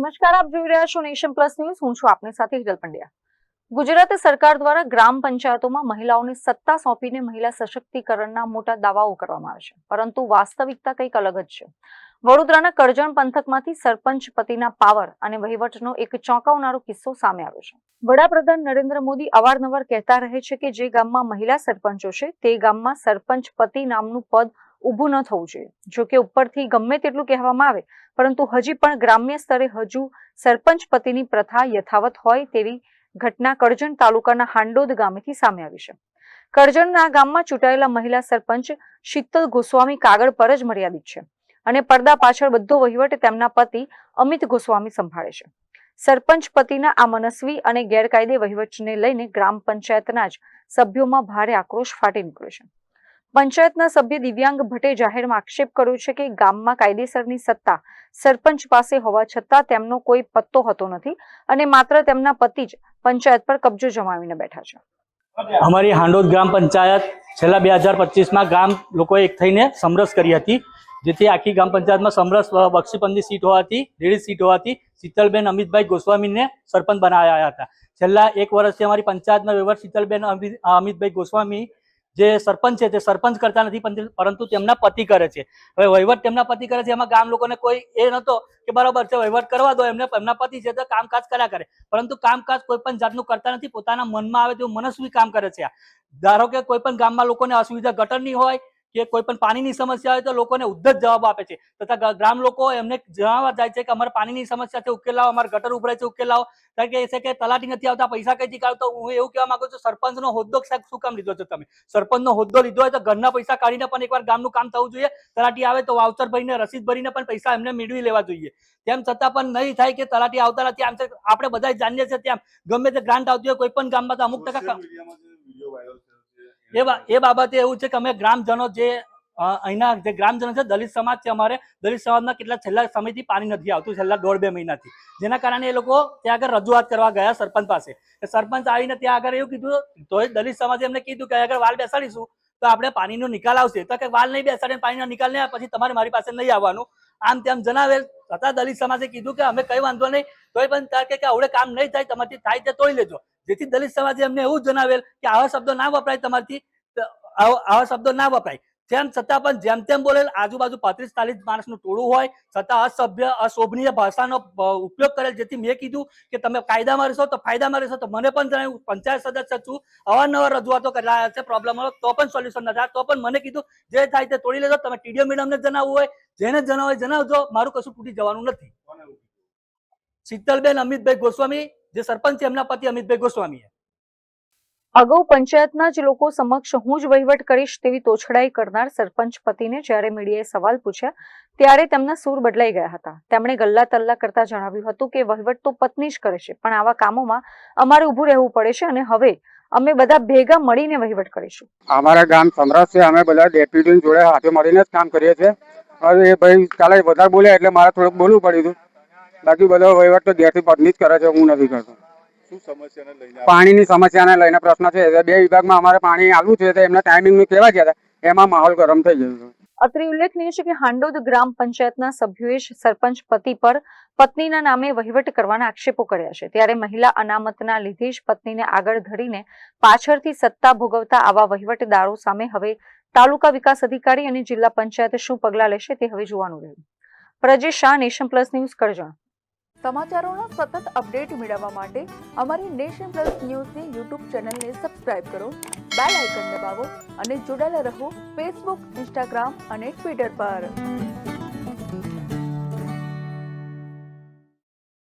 નમસ્કાર, આપ જોઈ રહ્યા છો નેશન પ્લસ ન્યૂઝ. હું છું આપની સાથે હિરલ પંડ્યા. ગુજરાત સરકાર દ્વારા ગ્રામ પંચાયતોમાં મહિલાઓને સત્તા સોંપીને મહિલા સશક્તિકરણના મોટા દાવાઓ કરવામાં આવે છે, પરંતુ વાસ્તવિકતા કંઈક અલગ જ છે. વડોદરાના કરજણ પંથકમાંથી સરપંચ પતિના પાવર અને વહીવટનો એક ચોંકાવનારો કિસ્સો સામે આવ્યો છે. વડાપ્રધાન નરેન્દ્ર મોદી અવારનવાર કહેતા રહે છે કે જે ગામમાં મહિલા સરપંચો છે તે ગામમાં સરપંચ પતિ નામનું પદ ઊભું ન થવું જોઈએ. જો કે ઉપરથી ગમે તેટલું કહેવામાં આવે, પરંતુ હજી પણ ગ્રામ્ય સ્તરે હજુ સરપંચ પતિની પ્રથા યથાવત હોય તેવી ઘટના કરજણ તાલુકાના હાંડોદ ગામેથી સામે આવી છે. કરજણના ગામમાં ચૂંટાયેલા મહિલા સરપંચ શીતલ ગોસ્વામી કાગળ પર જ મર્યાદિત છે અને પડદા પાછળ બધો વહીવટ તેમના પતિ અમિત ગોસ્વામી સંભાળે છે. સરપંચ પતિના આ મનસ્વી અને ગેરકાયદે વહીવટને લઈને ગ્રામ પંચાયતના જ સભ્યોમાં ભારે આક્રોશ ફાટી નીકળ્યો છે. પંચાયતના સભ્ય દિવ્યાંગ ભટ્ટે જાહેરમાં આક્ષેપ કર્યો છે કે ગામમાં કાયદેસરની સત્તા સરપંચ પાસે હોવા છતાં તેમનો કોઈ પત્તો હોતો નથી અને માત્ર તેમના પતિ જ પંચાયત પર કબજો જમાવીને બેઠા છે. અમારી હાંડોદ ગ્રામ પંચાયત છેલ્લા 2025માં ગામ લોકોએ એક થઈને સમરસ કરી હતી, જેથી આખી ગ્રામ પંચાયતમાં સમરસ બક્ષીપંથની સીટ હોવાથી, લેડીઝ સીટ હોવાથી શીતલબેન અમિતભાઈ ગોસ્વામીને સરપંચ બનાવ્યા હતા. છેલ્લા 1 વર્ષથી અમારી પંચાયતમાં વહીવટ શીતલબેન અમિતભાઈ ગોસ્વામી જે સરપંચ છે તે સરપંચ કરતા નથી, પરંતુ તેમના પતિ કરે છે. હવે વહીવટ તેમના પતિ કરે છે, એમાં ગામ લોકોને કોઈ એ નહોતો કે બરાબર છે વહીવટ કરવા દો, એમના પતિ છે તો કામકાજ કર્યા કરે, પરંતુ કામકાજ કોઈ પણ જાતનું કરતા નથી. પોતાના મનમાં આવે તેવું મનસ્વી કામ કરે છે. ધારો કે કોઈ પણ ગામમાં લોકોને અસુવિધા ગટરની હોય કે કોઈ પણ પાણીની સમસ્યા હોય તો લોકોને ઉદ્ધત જવાબ આપે છે, તથા ગ્રામ લોકો એમને જણાવવા જાય છે કે અમારે પાણીની સમસ્યા છે, ઉકેલ લાવો, અમારે ગટર ઉભરાય છે, ઉકેલ લાવો. કારણ કે એ છે કે તલાટી નથી આવતા, પૈસા કઈથી કાઢતો. હું એવું કહેવા માંગુ છું, સરપંચનો હોદ્દો શું કામ લીધો છો તમે? સરપંચનો હોદ્દો લીધો હોય તો ઘરના પૈસા કાઢીને પણ એકવાર ગામનું કામ થવું જોઈએ. તલાટી આવે તો વાઉચર ભરીને, રસીદ ભરીને પણ પૈસા એમને મેળવી લેવા જોઈએ. તેમ છતાં પણ નહીં થાય કે તલાટી આવતા નથી. આમ આપણે બધા જાણીએ છીએ તેમ ગમે તે ગ્રાન્ટ આવતી હોય કોઈ પણ ગામમાં તો અમુક ટકા એ બાબતે એવું છે કે અમે ગ્રામજનો જે અહીંના જે ગ્રામજનો છે, દલિત સમાજ છે, અમારે દલિત સમાજના કેટલા છેલ્લા સમયથી પાણી નથી આવતું, છેલ્લા 1.5-2 મહિનાથી, જેના કારણે એ લોકો ત્યાં આગળ રજૂઆત કરવા ગયા સરપંચ પાસે. સરપંચ આવીને ત્યાં આગળ એવું કીધું, તો દલિત સમાજે એમને કીધું કે આગળ વાલ બેસાડીશું તો આપણે પાણીનો નિકાલ આવશે. તો કે વાલ નહીં બેસાડે, પાણીનો નિકાલ નહીં, પછી તમારે મારી પાસે નહીં આવવાનું, આમ તેમ જણાવેલ. છતાં દલિત સમાજે કીધું કે અમે કઈ વાંધો નહીં, તોય પણ કે આવડે કામ નહીં થાય, તમારથી થાય તે તોડી લેજો. જેથી દલિત સમાજે એમને એવું જણાવેલ કે આવા શબ્દો ના વપરાય, તમારથી આવા શબ્દો ના વપરાય. તેમ છતાં પણ જેમ તેમ બોલેલ. આજુબાજુ 35-40 માણસનું ટોળું હોય છતાં અસભ્ય અશોભનીય ભાષાનો ઉપયોગ કરેલ. જેથી મેં કીધું કે તમે કાયદામાં રહેશો તો ફાયદામાં રહેશો. તો મને પણ જણાવ્યું, પંચાયત સદસ્ય છું, અવારનવાર રજૂઆતો કરી રહ્યા છે પ્રોબ્લેમો, તો પણ સોલ્યુશન નથી. તો પણ મને કીધું જે થાય તે તોડી લેજો. તમે ટીડીઓ મેડમને જણાવવું હોય, જેને જણાવવું હોય જણાવજો, મારું કશું તૂટી જવાનું નથી. શીતલબેન અમિતભાઈ ગોસ્વામી જે સરપંચ છે, એમના પતિ અમિતભાઈ ગોસ્વામી. અગાઉ પંચાયતના જ લોકો સમક્ષ હું જ વહીવટ કરીશ તેવી તોછડાઈ કરનાર સરપંચ પતિને જ્યારે મીડિયાએ સવાલ પૂછ્યા ત્યારે તેમના સૂર બદલાઈ ગયા હતા. તેમણે ગલ્લા તલ્લા કરતા જણાવ્યું હતું કે વહીવટ તો પત્ની જ કરે છે, પણ આવા કામોમાં અમારે ઊભું રહેવું પડે છે અને હવે અમે બધા ભેગા મળીને વહીવટ કરીશું. અમારા ગામ સમરસ છે, અમે બધા ડેપ્યુટી જોડે હાથે મળીને જ કામ કરીએ છીએ. એ ભાઈ કાલે વધારે બોલ્યા એટલે મારે થોડુંક બોલવું પડ્યું હતું. બાકી બધો વહીવટ તો ઘેરથી પત્ની જ કરે છે, હું નથી કરતો. પાણીની સમસ્યાને લઈને પ્રશ્ન છે. 2 વિભાગમાં અમારે પાણી આવ્યું છે, તો એમના ટાઈમિંગ કેવા ગયા હતા, એમાં માહોલ ગરમ થઈ ગયો. અત્રે ઉલ્લેખનીય છે કે હાંડોદ ગ્રામ પંચાયતના સભ્યોએ સરપંચ પતિ પર પત્નીના નામે વહીવટ કરવાના આક્ષેપો કર્યા છે. ત્યારે મહિલા અનામતના લીધે જ પત્નીને આગળ ધરીને પાછળથી સત્તા ભોગવતા આવા વહીવટદારો સામે હવે તાલુકા વિકાસ અધિકારી અને જિલ્લા પંચાયત શું પગલાં લેશે તે હવે જોવાનું રહ્યું. Prajesh Shah, Nation Plus News, Karjan. સમાચારોના સતત અપડેટ મેળવવા માટે અમારી નેશન પ્લસ ન્યૂઝની યુટ્યુબ ચેનલને સબસ્ક્રાઇબ કરો, બેલ આઇકન દબાવો અને જોડાયેલા રહો ફેસબુક, ઇન્સ્ટાગ્રામ અને ટ્વિટર પર.